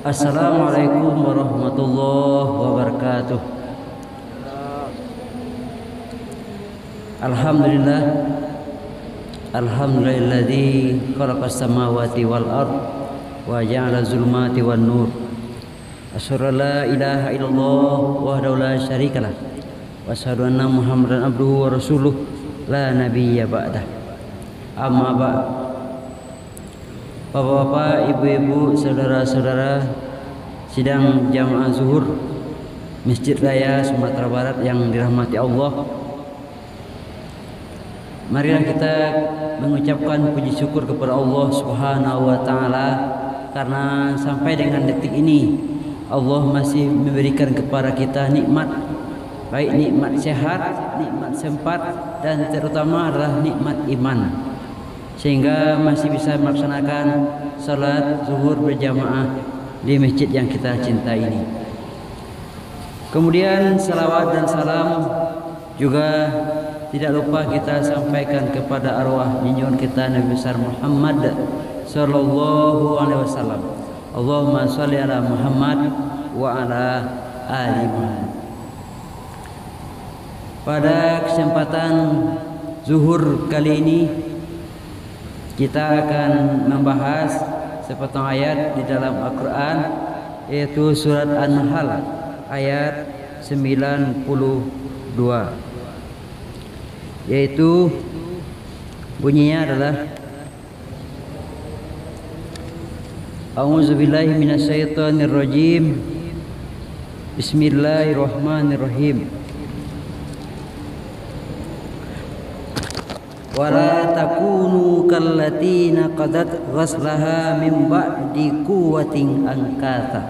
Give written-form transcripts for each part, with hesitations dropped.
Assalamualaikum warahmatullahi wabarakatuh. Alhamdulillah, alhamdulilladzi khalaqas samawati wal ard wa ja'ala zulumati wan nur. Asyhadu an la ilaha illallah wahdahu la syarikalah wa asyhadu anna Muhammadan abduhu wa rasuluh la nabiyya ba'dah. Amma ba'd. Bapak-bapak, ibu-ibu, saudara-saudara sidang jamaah zuhur Masjid Raya Sumatera Barat yang dirahmati Allah, marilah kita mengucapkan puji syukur kepada Allah Subhanahu wa taala karena sampai dengan detik ini Allah masih memberikan kepada kita nikmat, baik nikmat sehat, nikmat sempat, dan terutama adalah nikmat iman, sehingga masih bisa melaksanakan salat zuhur berjamaah di masjid yang kita cintai ini. Kemudian salawat dan salam juga tidak lupa kita sampaikan kepada arwah junjungan kita Nabi besar Muhammad sallallahu alaihi wasallam. Allahumma shalli ala Muhammad wa ala ali Muhammad. Pada kesempatan zuhur kali ini kita akan membahas sepotong ayat di dalam Al-Quran, yaitu surat An-Nahl ayat 92, yaitu bunyinya adalah A'udzubillahi minasyaitonirrajim. Bismillahirrahmanirrahim. Wala takunu kallatina qadat ghaslaha min ba'di quwwatin ankata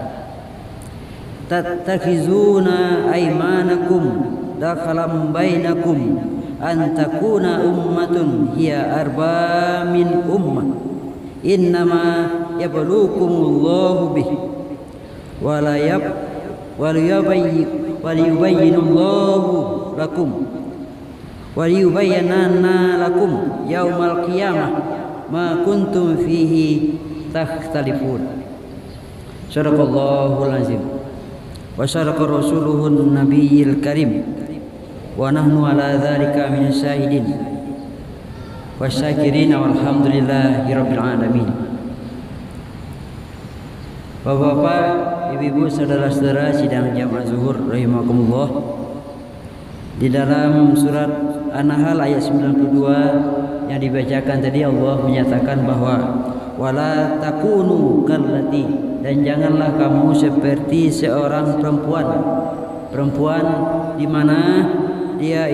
tattakhizuna aymanakum dakhalan bainakum an takuna ummatun hiya arba min ummah innama yabluukumullahu bih waliyubayyinullahu lakum waliyubayyananna lakum yaumal qiyamah ma kuntum fihi takhtalifun. Sadaqallahul azim wa sadaqa rasuluhun nabiyil karim wa nahnu ala dzalika minas syahidin wasyakirin walhamdulillahi rabbil alamin. Bapak-bapak, ibu-ibu, saudara-saudara sidang jamaah zuhur rahimakumullah, di dalam surat An-Nahl ayat 92 yang dibacakan tadi Allah menyatakan bahwa wala takunu kallati, dan janganlah kamu seperti seorang perempuan di mana dia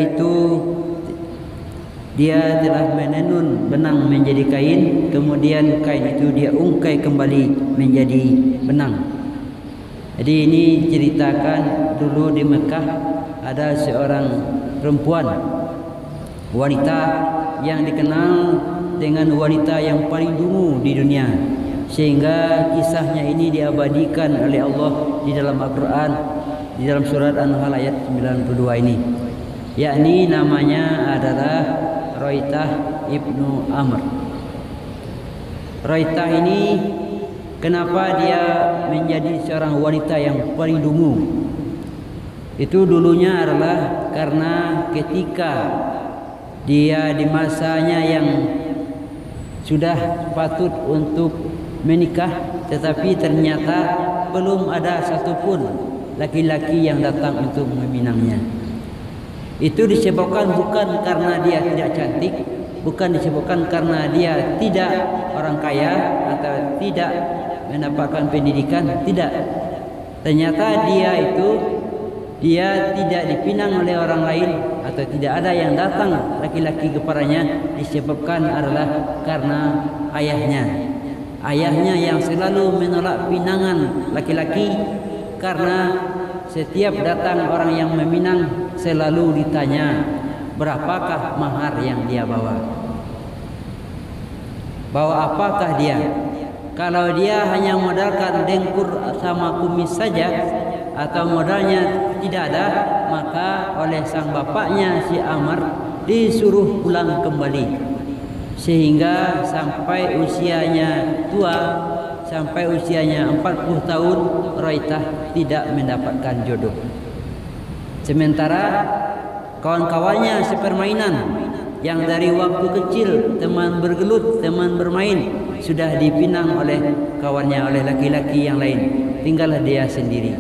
telah menenun benang menjadi kain, kemudian kain itu dia ungkai kembali menjadi benang. Jadi ini ceritakan dulu di Mekah ada seorang perempuan, wanita yang dikenal dengan wanita yang paling dungu di dunia, sehingga kisahnya ini diabadikan oleh Allah di dalam Al-Quran, di dalam surat An-Nahl ayat 92 ini, yakni namanya adalah Roitah ibnu Amr. Roitah ini kenapa dia menjadi seorang wanita yang paling dungu? Itu dulunya adalah karena ketika dia di masanya yang sudah patut untuk menikah, tetapi ternyata belum ada satupun laki-laki yang datang untuk meminangnya. Itu disebabkan bukan karena dia tidak cantik, bukan disebabkan karena dia tidak orang kaya atau tidak mendapatkan pendidikan, tidak. Ternyata dia tidak dipinang oleh orang lain atau tidak ada yang datang laki-laki kepadanya, disebabkan adalah karena ayahnya yang selalu menolak pinangan laki-laki, karena setiap datang orang yang meminang selalu ditanya berapakah mahar yang dia bawa apakah dia. Kalau dia hanya modalkan dengkur sama kumis saja atau modalnya tidak ada, maka oleh sang bapaknya si Amr disuruh pulang kembali, sehingga sampai usianya tua sampai usianya 40 tahun Roitah tidak mendapatkan jodoh. Sementara kawan-kawannya sepermainan yang dari waktu kecil teman bergelut, teman bermain sudah dipinang oleh kawannya, oleh laki-laki yang lain. Tinggallah dia sendiri.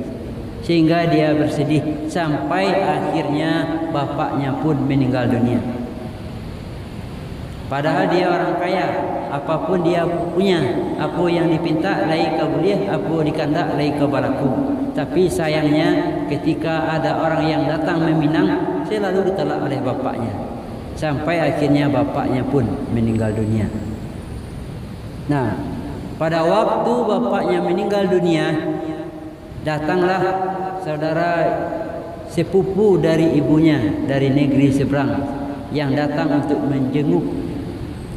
Sehingga dia bersedih sampai akhirnya bapaknya pun meninggal dunia. Padahal dia orang kaya, apapun dia punya, apa yang dipinta lai kabuliah, apa dikandak lai kabalaku. Tapi sayangnya ketika ada orang yang datang meminang, selalu ditolak oleh bapaknya. Sampai akhirnya bapaknya pun meninggal dunia. Nah, pada waktu bapaknya meninggal dunia, datanglah saudara sepupu dari ibunya dari negeri seberang yang datang untuk menjenguk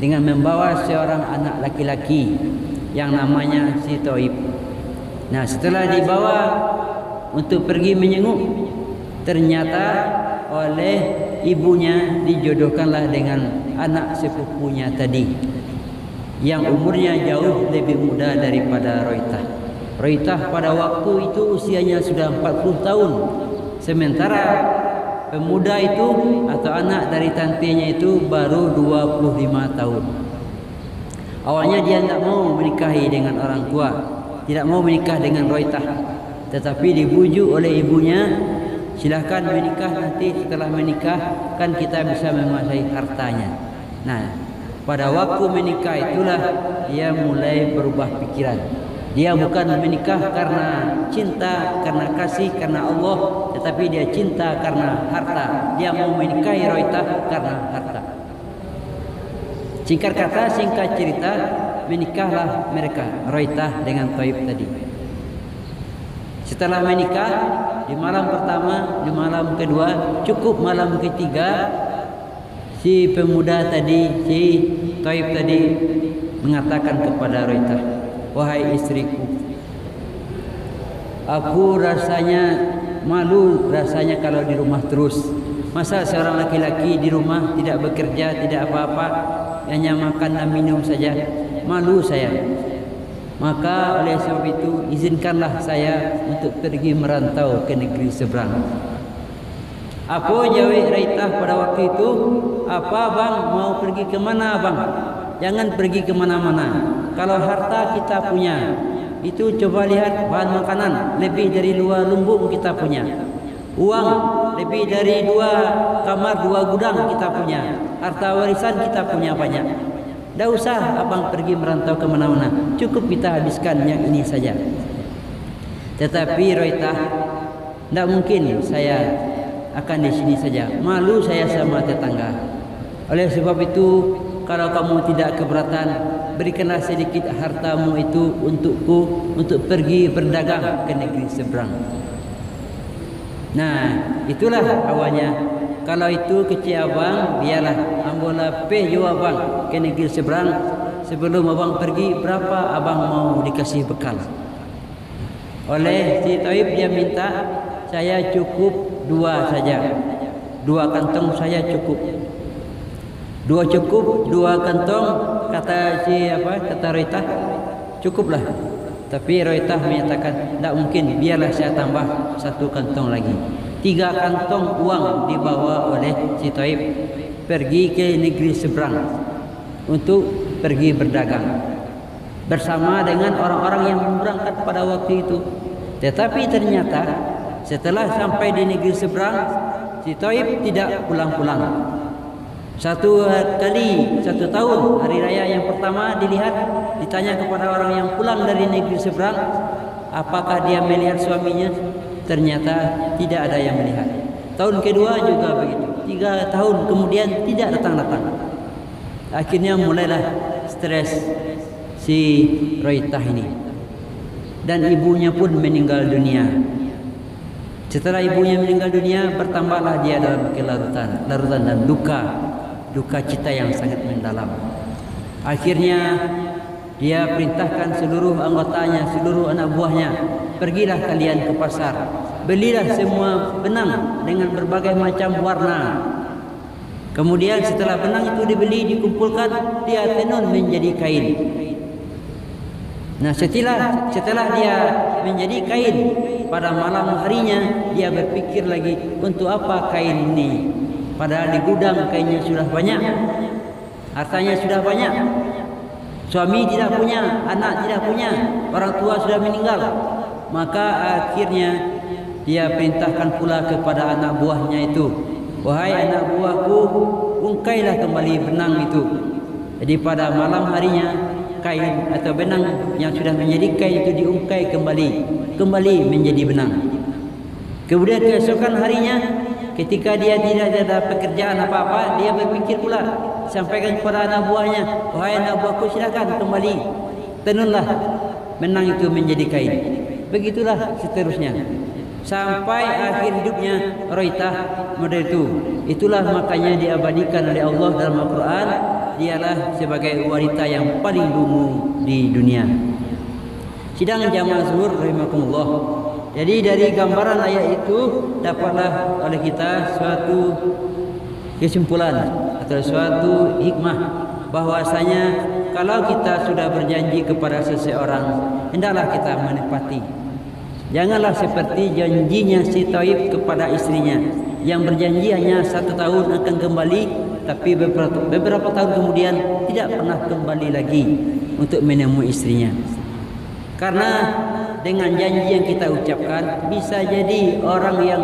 dengan membawa seorang anak laki-laki yang namanya si Toib. Nah, setelah dibawa untuk pergi menjenguk, ternyata oleh ibunya dijodohkanlah dengan anak sepupunya tadi yang umurnya jauh lebih muda daripada Roitah. Roitah pada waktu itu usianya sudah 40 tahun. Sementara pemuda itu atau anak dari tantenya itu baru 25 tahun. Awalnya dia tidak mau menikahi dengan orang tua, tidak mau menikah dengan Roitah. Tetapi dibujuk oleh ibunya, silahkan menikah, nanti setelah menikah kan kita bisa menguasai hartanya. Nah, pada waktu menikah itulah dia mulai berubah pikiran. Dia bukan menikah karena cinta, karena kasih, karena Allah, tetapi dia cinta karena harta. Dia mau menikahi Roitah karena harta. Singkat kata, singkat cerita, menikahlah mereka, Roitah dengan Toib tadi. Setelah menikah, di malam pertama, di malam kedua, cukup malam ketiga, si pemuda tadi, si Toib tadi mengatakan kepada Roitah, "Wahai istriku, aku rasanya malu rasanya kalau di rumah terus. Masa seorang laki-laki di rumah tidak bekerja, tidak apa-apa, hanya makan dan minum saja. Malu saya. Maka oleh sebab itu izinkanlah saya untuk pergi merantau ke negeri seberang." Apa jawab Roitah pada waktu itu? "Apa bang, mau pergi ke mana bang? Jangan pergi ke mana-mana. Kalau harta kita punya, itu coba lihat bahan makanan lebih dari 2 lumbung kita punya. Uang lebih dari 2 kamar, 2 gudang kita punya. Harta warisan kita punya banyak. Tidak usah abang pergi merantau ke mana-mana. Cukup kita habiskan yang ini saja." Tetapi Roitah, tidak mungkin saya akan di sini saja. Malu saya sama tetangga. Oleh sebab itu, kalau kamu tidak keberatan, berikanlah sedikit hartamu itu untukku untuk pergi berdagang ke negeri seberang. Nah, itulah awalnya. Kalau itu kecil abang, biarlah ambola peh jua abang ke negeri seberang. Sebelum abang pergi, berapa abang mau dikasih bekal? Oleh si Toib dia minta, saya cukup 2 saja. 2 kantong saya cukup. 2 cukup, 2 kantong, kata si kata Roitah, cukuplah. Tapi Roitah menyatakan, tidak mungkin, biarlah saya tambah 1 kantong lagi. 3 kantong uang dibawa oleh si Toib pergi ke negeri seberang untuk pergi berdagang bersama dengan orang-orang yang berangkat pada waktu itu. Tetapi ternyata setelah sampai di negeri seberang, si Toib tidak pulang-pulang. 1 kali 1 tahun hari raya yang pertama dilihat, ditanya kepada orang yang pulang dari negeri seberang, apakah dia melihat suaminya? Ternyata tidak ada yang melihat. Tahun kedua juga begitu. 3 tahun kemudian tidak datang-datang. Akhirnya mulailah stres si Roitah ini. Dan ibunya pun meninggal dunia. Setelah ibunya meninggal dunia, bertambahlah dia dalam kelarutan dan duka cita yang sangat mendalam. Akhirnya dia perintahkan seluruh anggotanya, seluruh anak buahnya, pergilah kalian ke pasar, belilah semua benang dengan berbagai macam warna. Kemudian setelah benang itu dibeli, dikumpulkan, dia tenun menjadi kain. Nah, setelah dia menjadi kain, pada malam harinya dia berpikir lagi, untuk apa kain ini? Padahal di gudang kainnya sudah banyak, hartanya sudah banyak, suami tidak punya, anak tidak punya, orang tua sudah meninggal. Maka akhirnya dia perintahkan pula kepada anak buahnya itu, wahai anak buahku, ungkailah kembali benang itu. Jadi pada malam harinya kain atau benang yang sudah menjadi kain itu diungkai kembali menjadi benang. Kemudian keesokan harinya, ketika dia tidak ada pekerjaan apa-apa, dia berpikir pula, sampaikan kepada anak buahnya, wahai anak buahku, silakan kembali tenunlah benang itu menjadi kain. Begitulah seterusnya sampai akhir hidupnya Roitah model itu. Itulah makanya diabadikan oleh Allah dalam Al-Quran, dialah sebagai wanita yang paling lumu di dunia. Sidang jamaah zuhur rahimakumullah. Jadi dari gambaran ayat itu dapatlah oleh kita suatu kesimpulan atau suatu hikmah, bahwasanya kalau kita sudah berjanji kepada seseorang, hendaklah kita menepati. Janganlah seperti janjinya si Taib kepada istrinya, yang berjanji hanya 1 tahun akan kembali, tapi beberapa tahun kemudian tidak pernah kembali lagi untuk menemui istrinya. Karena dengan janji yang kita ucapkan, bisa jadi orang yang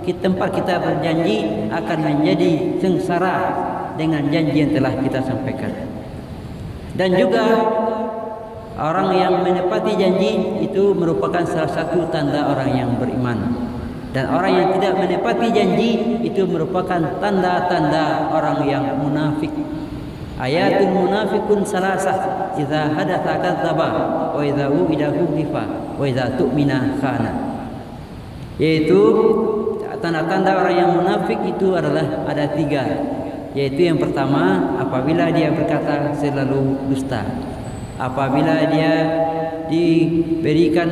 tempat kita berjanji akan menjadi sengsara dengan janji yang telah kita sampaikan. Dan juga orang yang menepati janji itu merupakan salah satu tanda orang yang beriman. Dan orang yang tidak menepati janji itu merupakan tanda-tanda orang yang munafik. Ayatul munafiqun salasah, idza hadatsa kadzdzaba wa idza u'ida hudifa wa idza tu'mina khana. Yaitu tanda-tanda orang yang munafik itu adalah ada 3. Yaitu yang pertama, apabila dia berkata selalu dusta. Apabila dia diberikan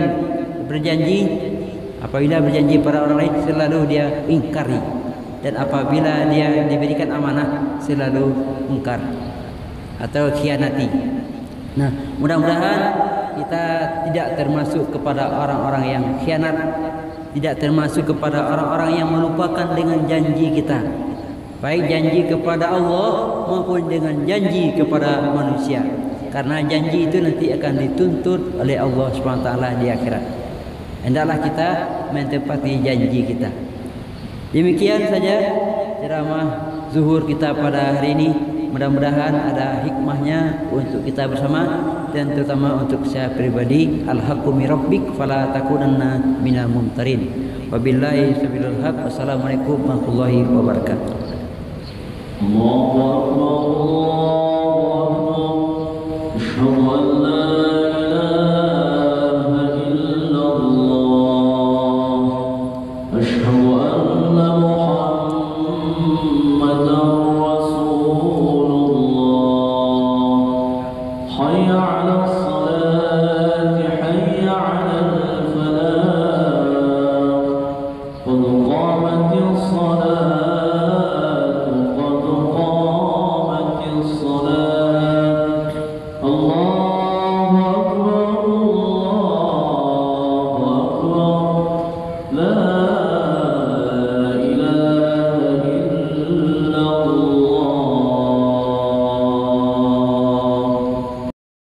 berjanji, apabila berjanji pada orang lain selalu dia ingkari. Dan apabila dia diberikan amanah selalu ingkar atau khianati. Nah, mudah-mudahan kita tidak termasuk kepada orang-orang yang khianat, tidak termasuk kepada orang-orang yang melupakan dengan janji kita, baik janji kepada Allah maupun dengan janji kepada manusia. Karena janji itu nanti akan dituntut oleh Allah SWT di akhirat. Hendaklah kita menepati janji kita. Demikian saja ceramah zuhur kita pada hari ini. Mudah-mudahan ada hikmahnya untuk kita bersama, dan terutama untuk saya pribadi. Al-haqqu min rabbik fala takunanna minal mumtarin. Wabillahi sabilul haq. Wassalamualaikum warahmatullahi wabarakatuh. Allahu akbar, Allahu akbar.